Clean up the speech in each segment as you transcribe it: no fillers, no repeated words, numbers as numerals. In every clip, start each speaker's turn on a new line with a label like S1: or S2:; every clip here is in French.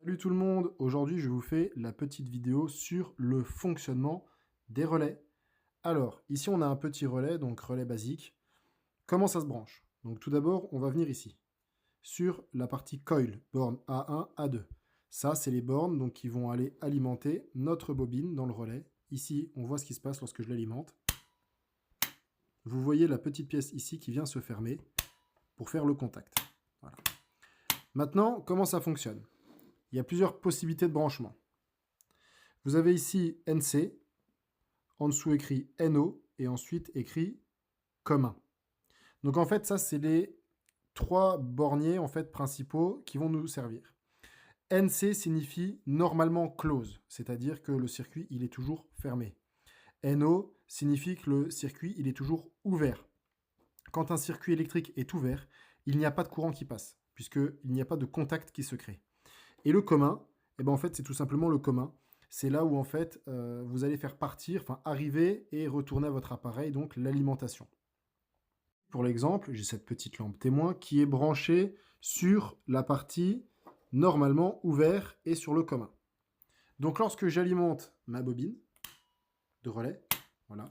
S1: Salut tout le monde, aujourd'hui je vous fais la petite vidéo sur le fonctionnement des relais. Alors, ici on a un petit relais, donc relais basique. Comment ça se branche? Donc tout d'abord, on va venir ici, sur la partie coil, borne A1, A2. Ça, c'est les bornes donc, qui vont aller alimenter notre bobine dans le relais. Ici, on voit ce qui se passe lorsque je l'alimente. Vous voyez la petite pièce ici qui vient se fermer pour faire le contact. Voilà. Maintenant, comment ça fonctionne? Il y a plusieurs possibilités de branchement. Vous avez ici NC, en dessous écrit NO, et ensuite écrit commun. Donc en fait, ça, c'est les trois borniers en fait, principaux qui vont nous servir. NC signifie normalement close, c'est-à-dire que le circuit, il est toujours fermé. NO signifie que le circuit, il est toujours ouvert. Quand un circuit électrique est ouvert, il n'y a pas de courant qui passe, puisqu'il n'y a pas de contact qui se crée. Et le commun, eh ben en fait, c'est tout simplement le commun. C'est là où en fait, vous allez faire partir, enfin arriver et retourner à votre appareil, donc l'alimentation. Pour l'exemple, j'ai cette petite lampe témoin qui est branchée sur la partie normalement ouverte et sur le commun. Donc lorsque j'alimente ma bobine de relais, voilà,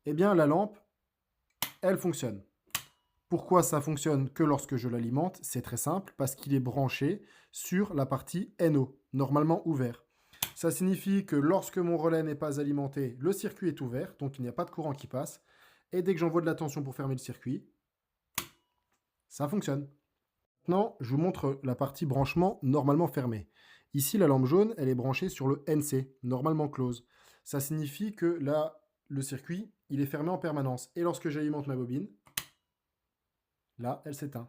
S1: eh bien la lampe, elle fonctionne. Pourquoi ça fonctionne que lorsque je l'alimente? C'est très simple, parce qu'il est branché sur la partie NO, normalement ouvert. Ça signifie que lorsque mon relais n'est pas alimenté, le circuit est ouvert, donc il n'y a pas de courant qui passe. Et dès que j'envoie de la tension pour fermer le circuit, ça fonctionne. Maintenant, je vous montre la partie branchement normalement fermée. Ici, la lampe jaune, elle est branchée sur le NC, normalement close. Ça signifie que là, le circuit, il est fermé en permanence. Et lorsque j'alimente ma bobine, là, elle s'éteint.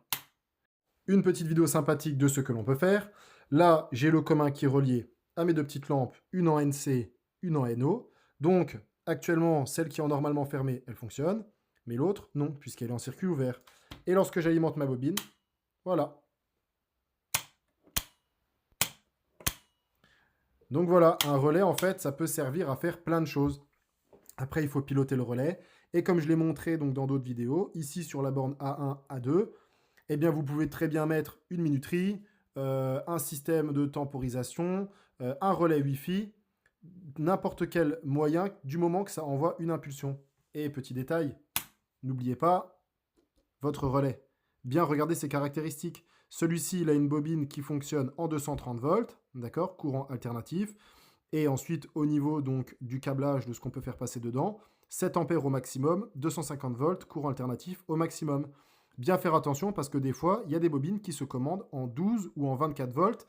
S1: Une petite vidéo sympathique de ce que l'on peut faire. Là, j'ai le commun qui est relié à mes deux petites lampes, une en NC, une en NO. Donc, actuellement, celle qui est normalement fermée, elle fonctionne, mais l'autre, non, puisqu'elle est en circuit ouvert. Et lorsque j'alimente ma bobine, voilà. Donc voilà, un relais, en fait, ça peut servir à faire plein de choses. Après, il faut piloter le relais. Et comme je l'ai montré donc, dans d'autres vidéos, ici sur la borne A1, A2, eh bien, vous pouvez très bien mettre une minuterie, un système de temporisation, un relais Wi-Fi, n'importe quel moyen, du moment que ça envoie une impulsion. Et petit détail, n'oubliez pas votre relais. Bien regarder ses caractéristiques. Celui-ci, il a une bobine qui fonctionne en 230 volts, d'accord, courant alternatif. Et ensuite, au niveau donc du câblage, de ce qu'on peut faire passer dedans, 7 ampères au maximum, 250 volts, courant alternatif au maximum. Bien faire attention parce que des fois, il y a des bobines qui se commandent en 12 ou en 24 volts.